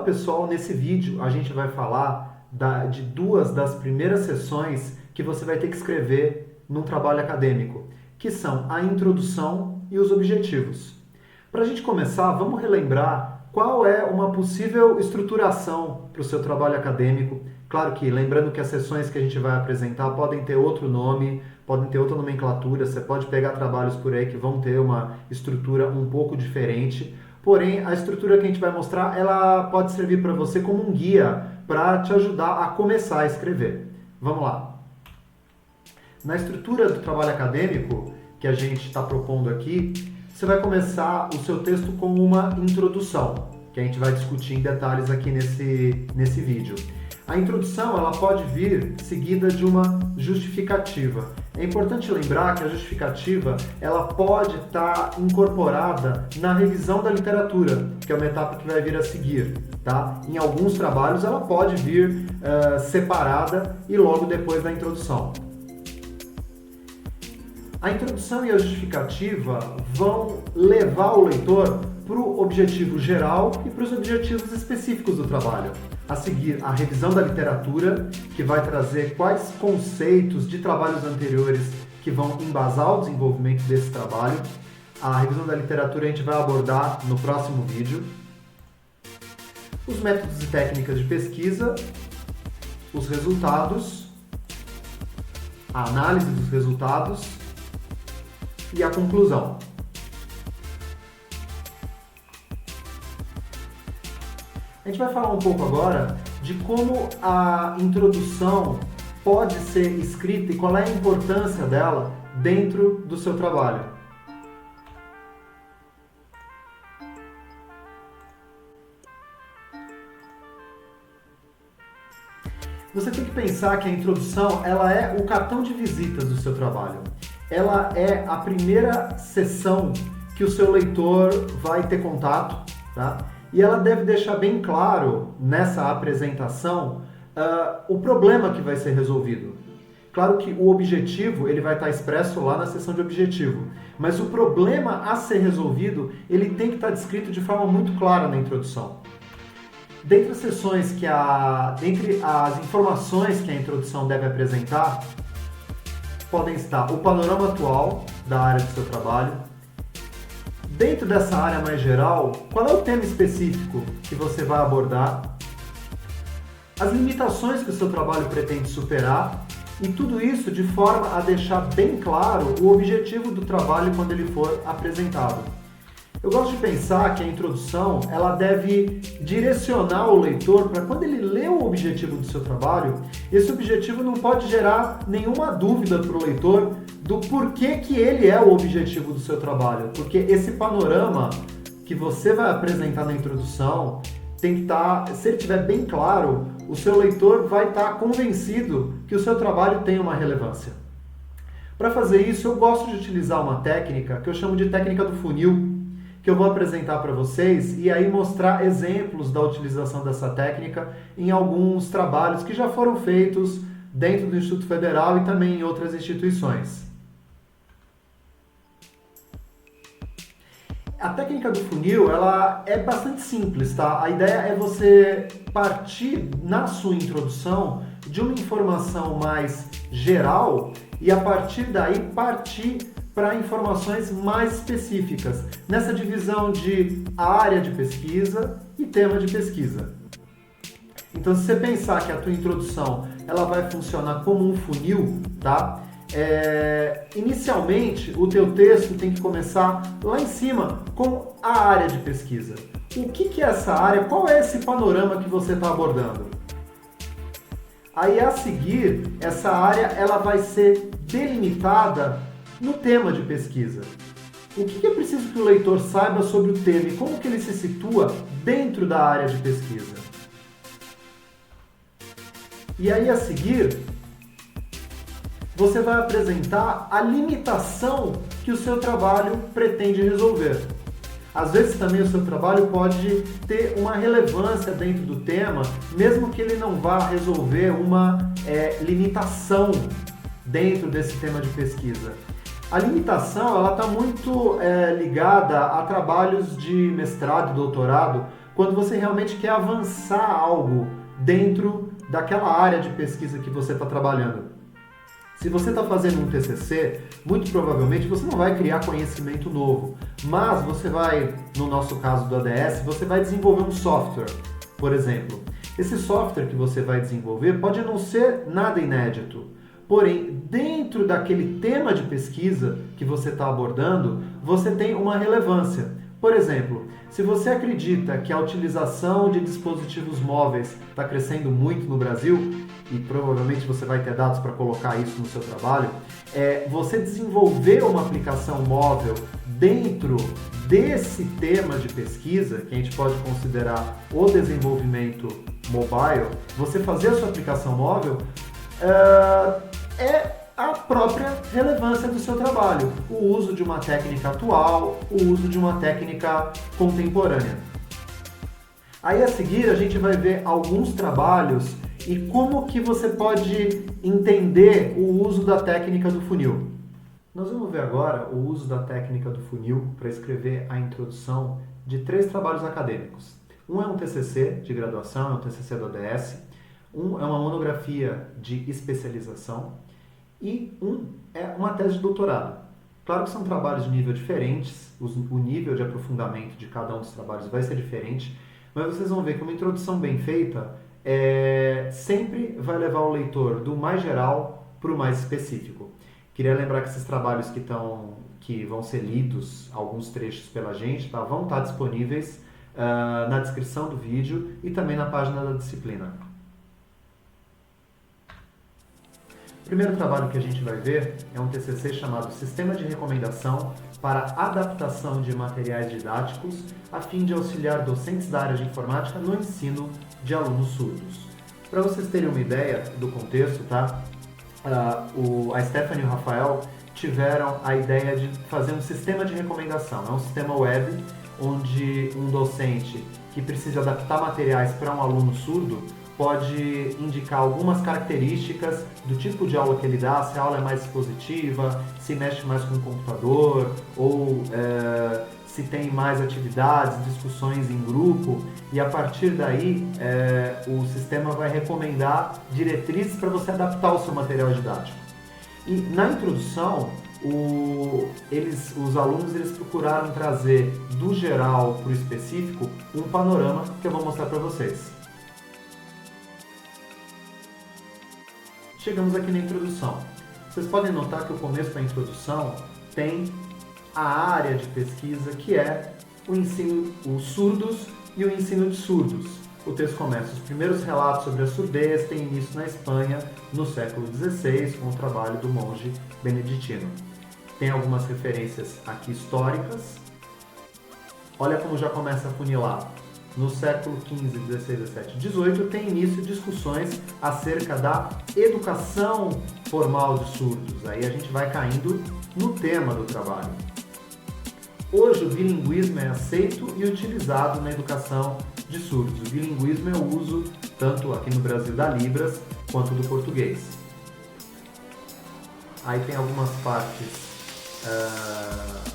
pessoal, nesse vídeo a gente vai falar de duas das primeiras sessões que você vai ter que escrever num trabalho acadêmico, que são a introdução e os objetivos. Para a gente começar, vamos relembrar qual é uma possível estruturação para o seu trabalho acadêmico. Claro que, lembrando que as sessões que a gente vai apresentar podem ter outro nome, podem ter outra nomenclatura, você pode pegar trabalhos por aí que vão ter uma estrutura um pouco diferente, porém a estrutura que a gente vai mostrar, ela pode servir para você como um guia para te ajudar a começar a escrever. Vamos lá. Na estrutura do trabalho acadêmico que a gente está propondo aqui, você vai começar o seu texto com uma introdução, que a gente vai discutir em detalhes aqui nesse vídeo. A introdução ela pode vir seguida de uma justificativa. É importante lembrar que a justificativa ela pode estar incorporada na revisão da literatura, que é uma etapa que vai vir a seguir. Tá? Em alguns trabalhos ela pode vir separada e logo depois da introdução. A introdução e a justificativa vão levar o leitor para o objetivo geral e para os objetivos específicos do trabalho. A seguir, a revisão da literatura, que vai trazer quais conceitos de trabalhos anteriores que vão embasar o desenvolvimento desse trabalho. A revisão da literatura a gente vai abordar no próximo vídeo. Os métodos e técnicas de pesquisa, os resultados, a análise dos resultados e a conclusão. A gente vai falar um pouco agora de como a introdução pode ser escrita e qual é a importância dela dentro do seu trabalho. Você tem que pensar que a introdução ela é o cartão de visitas do seu trabalho. Ela é a primeira sessão que o seu leitor vai ter contato, tá? E ela deve deixar bem claro nessa apresentação o problema que vai ser resolvido. Claro que o objetivo ele vai estar expresso lá na seção de objetivo, mas o problema a ser resolvido ele tem que estar descrito de forma muito clara na introdução. Dentre as sessões dentre as informações que a introdução deve apresentar, podem estar o panorama atual da área do seu trabalho. Dentro dessa área mais geral, qual é o tema específico que você vai abordar? As limitações que o seu trabalho pretende superar e tudo isso de forma a deixar bem claro o objetivo do trabalho quando ele for apresentado. Eu gosto de pensar que a introdução ela deve direcionar o leitor para quando ele lê o objetivo do seu trabalho, esse objetivo não pode gerar nenhuma dúvida para o leitor do porquê que ele é o objetivo do seu trabalho, porque esse panorama que você vai apresentar na introdução tem que estar, se ele estiver bem claro, o seu leitor vai estar convencido que o seu trabalho tem uma relevância. Para fazer isso, eu gosto de utilizar uma técnica que eu chamo de técnica do funil, que eu vou apresentar para vocês e aí mostrar exemplos da utilização dessa técnica em alguns trabalhos que já foram feitos dentro do Instituto Federal e também em outras instituições. A técnica do funil, ela é bastante simples, tá? A ideia é você partir na sua introdução de uma informação mais geral e a partir daí partir para informações mais específicas, nessa divisão de área de pesquisa e tema de pesquisa. Então, se você pensar que a tua introdução ela vai funcionar como um funil, tá? Inicialmente, o teu texto tem que começar lá em cima com a área de pesquisa. O que é essa área? Qual é esse panorama que você está abordando? Aí, a seguir, essa área ela vai ser delimitada no tema de pesquisa. O que é preciso que o leitor saiba sobre o tema e como que ele se situa dentro da área de pesquisa? E aí, a seguir, você vai apresentar a limitação que o seu trabalho pretende resolver. Às vezes também o seu trabalho pode ter uma relevância dentro do tema, mesmo que ele não vá resolver uma limitação dentro desse tema de pesquisa. A limitação ela está muito ligada a trabalhos de mestrado e doutorado, quando você realmente quer avançar algo dentro daquela área de pesquisa que você está trabalhando. Se você está fazendo um TCC, muito provavelmente você não vai criar conhecimento novo, mas você vai, no nosso caso do ADS, você vai desenvolver um software, por exemplo. Esse software que você vai desenvolver pode não ser nada inédito, porém, dentro daquele tema de pesquisa que você está abordando, você tem uma relevância. Por exemplo, se você acredita que a utilização de dispositivos móveis está crescendo muito no Brasil, e provavelmente você vai ter dados para colocar isso no seu trabalho, você desenvolver uma aplicação móvel dentro desse tema de pesquisa, que a gente pode considerar o desenvolvimento mobile, você fazer a sua aplicação móvel é a própria relevância do seu trabalho, o uso de uma técnica atual, o uso de uma técnica contemporânea. Aí a seguir a gente vai ver alguns trabalhos e como que você pode entender o uso da técnica do funil. Nós vamos ver agora o uso da técnica do funil para escrever a introdução de 3 trabalhos acadêmicos. Um é um TCC de graduação, é um TCC do ADS, um é uma monografia de especialização e um é uma tese de doutorado. Claro que são trabalhos de nível diferentes, o nível de aprofundamento de cada um dos trabalhos vai ser diferente, mas vocês vão ver que uma introdução bem feita sempre vai levar o leitor do mais geral para o mais específico. Queria lembrar que esses trabalhos que vão ser lidos, alguns trechos pela gente, tá, vão estar disponíveis na descrição do vídeo e também na página da disciplina. O primeiro trabalho que a gente vai ver é um TCC chamado Sistema de Recomendação para Adaptação de Materiais Didáticos a fim de auxiliar docentes da área de informática no ensino de alunos surdos. Para vocês terem uma ideia do contexto, tá? A Stephanie e o Rafael tiveram a ideia de fazer um sistema de recomendação. É um sistema web onde um docente que precisa adaptar materiais para um aluno surdo pode indicar algumas características do tipo de aula que ele dá, se a aula é mais expositiva, se mexe mais com o computador, ou se tem mais atividades, discussões em grupo, e a partir daí o sistema vai recomendar diretrizes para você adaptar o seu material didático. E na introdução, os alunos procuraram trazer do geral para o específico um panorama que eu vou mostrar para vocês. Chegamos aqui na introdução. Vocês podem notar que o começo da introdução tem a área de pesquisa que é o ensino, os surdos e o ensino de surdos. O texto começa: os primeiros relatos sobre a surdez têm início na Espanha no século XVI com o trabalho do monge beneditino. Tem algumas referências aqui históricas. Olha como já começa a funilar. No século XV, XVI, XVII, XVIII, tem início discussões acerca da educação formal de surdos. Aí a gente vai caindo no tema do trabalho. Hoje o bilinguismo é aceito e utilizado na educação de surdos. O bilinguismo é o uso, tanto aqui no Brasil, da Libras, quanto do português. Aí tem algumas partes,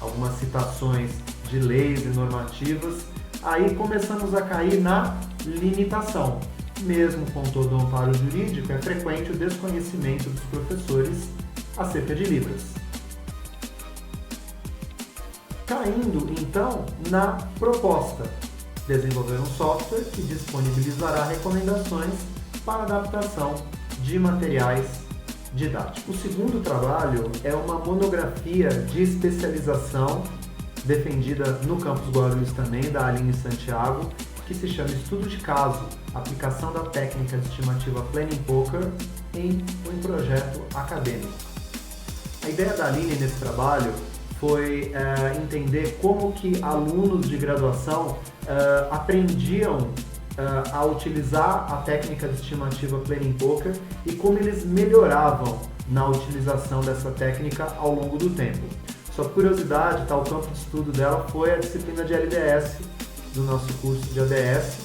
algumas citações de leis e normativas. Aí começamos a cair na limitação. Mesmo com todo o amparo jurídico, é frequente o desconhecimento dos professores acerca de Libras. Caindo, então, na proposta. Desenvolver um software que disponibilizará recomendações para adaptação de materiais didáticos. O segundo trabalho é uma monografia de especialização defendida no campus Guarulhos também, da Aline Santiago, que se chama Estudo de Caso, Aplicação da Técnica de Estimativa Planning Poker em um projeto acadêmico. A ideia da Aline nesse trabalho foi entender como que alunos de graduação aprendiam a utilizar a técnica de estimativa Planning Poker e como eles melhoravam na utilização dessa técnica ao longo do tempo. Só por curiosidade, o campo de estudo dela foi a disciplina de LDS do nosso curso de ADS.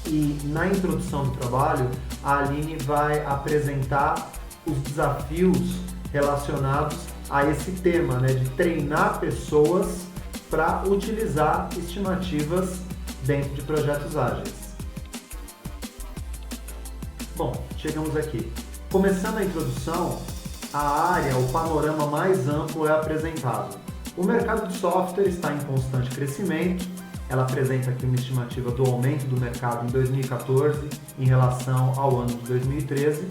E na introdução do trabalho, a Aline vai apresentar os desafios relacionados a esse tema, né, de treinar pessoas para utilizar estimativas dentro de projetos ágeis. Bom, chegamos aqui. Começando a introdução, a área, o panorama mais amplo é apresentado. O mercado de software está em constante crescimento. Ela apresenta aqui uma estimativa do aumento do mercado em 2014 em relação ao ano de 2013.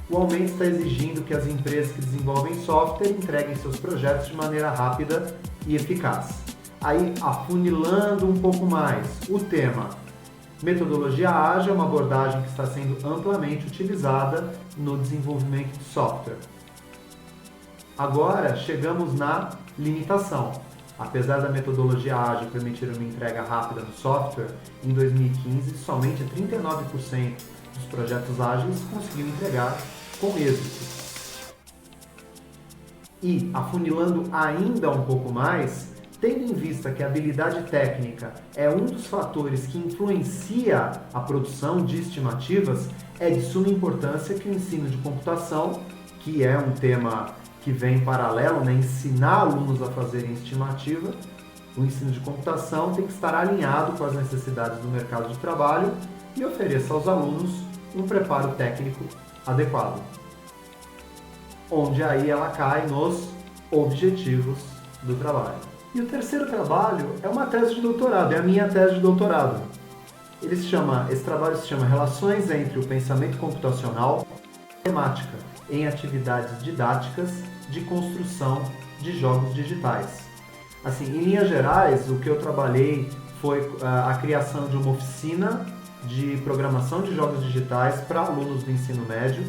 O aumento está exigindo que as empresas que desenvolvem software entreguem seus projetos de maneira rápida e eficaz. Aí, afunilando um pouco mais, o tema metodologia ágil é uma abordagem que está sendo amplamente utilizada no desenvolvimento de software. Agora, chegamos na limitação. Apesar da metodologia ágil permitir uma entrega rápida no software, em 2015, somente 39% dos projetos ágeis conseguiram entregar com êxito. E, afunilando ainda um pouco mais, tendo em vista que a habilidade técnica é um dos fatores que influencia a produção de estimativas, é de suma importância que o ensino de computação, que é um tema que vem em paralelo, né, ensinar alunos a fazerem estimativa, o ensino de computação tem que estar alinhado com as necessidades do mercado de trabalho e ofereça aos alunos um preparo técnico adequado. Onde aí ela cai nos objetivos do trabalho. E o terceiro trabalho é uma tese de doutorado, é a minha tese de doutorado. Esse trabalho se chama Relações entre o pensamento computacional e a matemática em atividades didáticas de construção de jogos digitais. Assim, em linhas gerais, o que eu trabalhei foi a criação de uma oficina de programação de jogos digitais para alunos do ensino médio,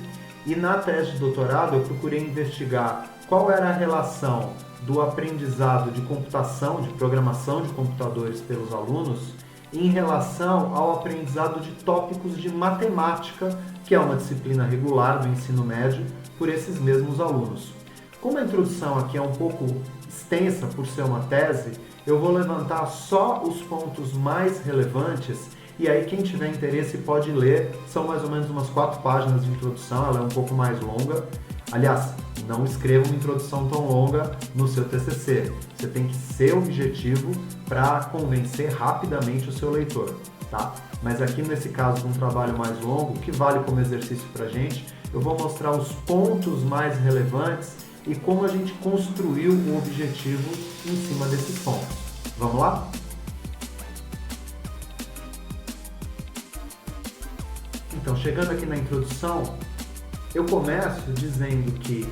e na tese de doutorado eu procurei investigar qual era a relação do aprendizado de computação, de programação de computadores pelos alunos, em relação ao aprendizado de tópicos de matemática, que é uma disciplina regular do ensino médio, por esses mesmos alunos. Como a introdução aqui é um pouco extensa por ser uma tese, eu vou levantar só os pontos mais relevantes, e aí quem tiver interesse pode ler, são mais ou menos umas 4 páginas de introdução, ela é um pouco mais longa. Aliás, não escreva uma introdução tão longa no seu TCC. Você tem que ser objetivo para convencer rapidamente o seu leitor, tá? Mas aqui nesse caso, um trabalho mais longo, que vale como exercício para a gente, eu vou mostrar os pontos mais relevantes e como a gente construiu o objetivo em cima desses pontos. Vamos lá? Então, chegando aqui na introdução, eu começo dizendo que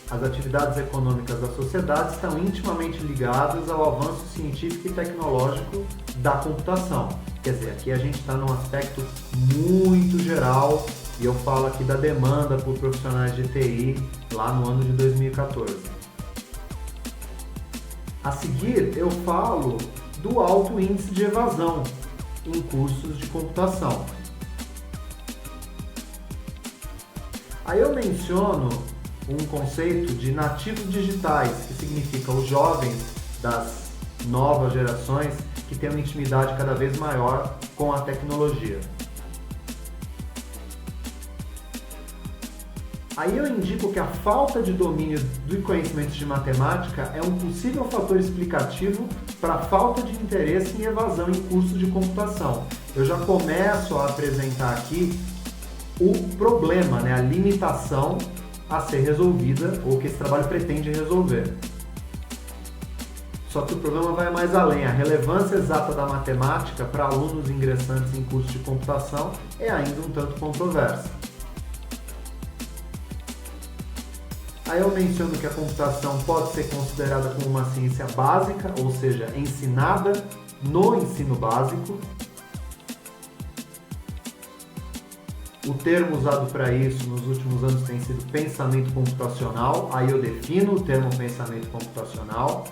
as atividades econômicas da sociedade estão intimamente ligadas ao avanço científico e tecnológico da computação. Quer dizer, aqui a gente está num aspecto muito geral e eu falo aqui da demanda por profissionais de TI lá no ano de 2014. A seguir, eu falo do alto índice de evasão em cursos de computação. Aí eu menciono um conceito de nativos digitais, que significa os jovens das novas gerações que têm uma intimidade cada vez maior com a tecnologia. Aí eu indico que a falta de domínio do conhecimento de matemática é um possível fator explicativo para a falta de interesse em evasão em cursos de computação. Eu já começo a apresentar aqui o problema, né, a limitação a ser resolvida, ou que esse trabalho pretende resolver. Só que o problema vai mais além. A relevância exata da matemática para alunos ingressantes em cursos de computação é ainda um tanto controversa. Aí eu menciono que a computação pode ser considerada como uma ciência básica, ou seja, ensinada no ensino básico. O termo usado para isso nos últimos anos tem sido pensamento computacional. Aí eu defino o termo pensamento computacional.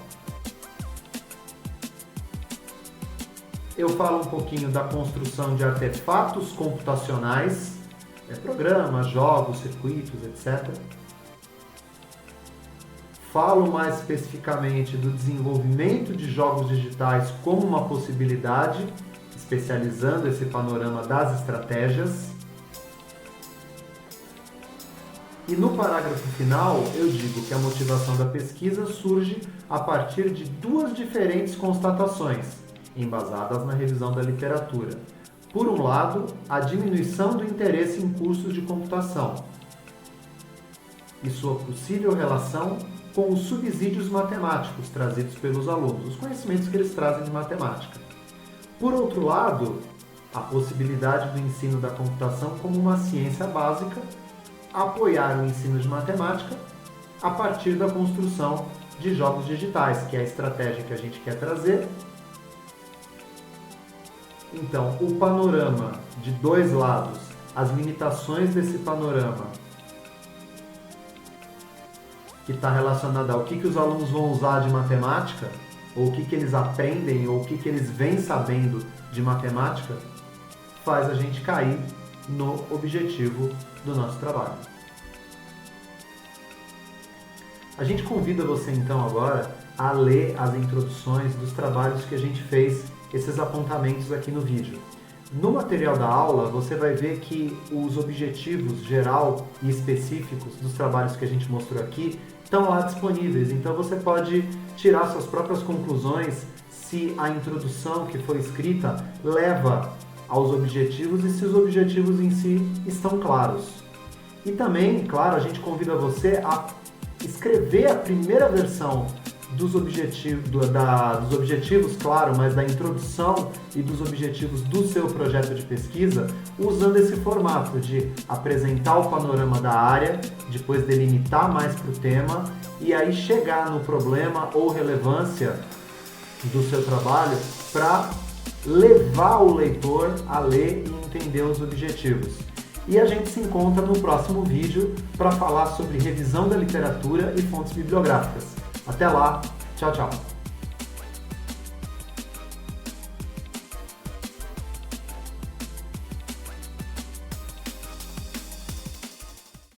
Eu falo um pouquinho da construção de artefatos computacionais, programas, jogos, circuitos, etc. Falo mais especificamente do desenvolvimento de jogos digitais como uma possibilidade, especializando esse panorama das estratégias. E no parágrafo final, eu digo que a motivação da pesquisa surge a partir de 2 diferentes constatações. embasadas na revisão da literatura. Por um lado, a diminuição do interesse em cursos de computação e sua possível relação com os subsídios matemáticos trazidos pelos alunos, os conhecimentos que eles trazem de matemática. Por outro lado, a possibilidade do ensino da computação como uma ciência básica, apoiar o ensino de matemática a partir da construção de jogos digitais, que é a estratégia que a gente quer trazer. Então, o panorama de dois lados, as limitações desse panorama, que está relacionado ao que os alunos vão usar de matemática, ou o que eles aprendem, ou o que eles vêm sabendo de matemática, faz a gente cair no objetivo do nosso trabalho. A gente convida você então agora a ler as introduções dos trabalhos que a gente fez, esses apontamentos aqui no vídeo. No material da aula, você vai ver que os objetivos geral e específicos dos trabalhos que a gente mostrou aqui estão lá disponíveis, então você pode tirar suas próprias conclusões se a introdução que foi escrita leva aos objetivos e se os objetivos em si estão claros. E também, claro, a gente convida você a escrever a primeira versão dos objetivos, claro, mas da introdução e dos objetivos do seu projeto de pesquisa, usando esse formato de apresentar o panorama da área, depois delimitar mais para o tema e aí chegar no problema ou relevância do seu trabalho para levar o leitor a ler e entender os objetivos. E a gente se encontra no próximo vídeo para falar sobre revisão da literatura e fontes bibliográficas. Até lá, tchau, tchau!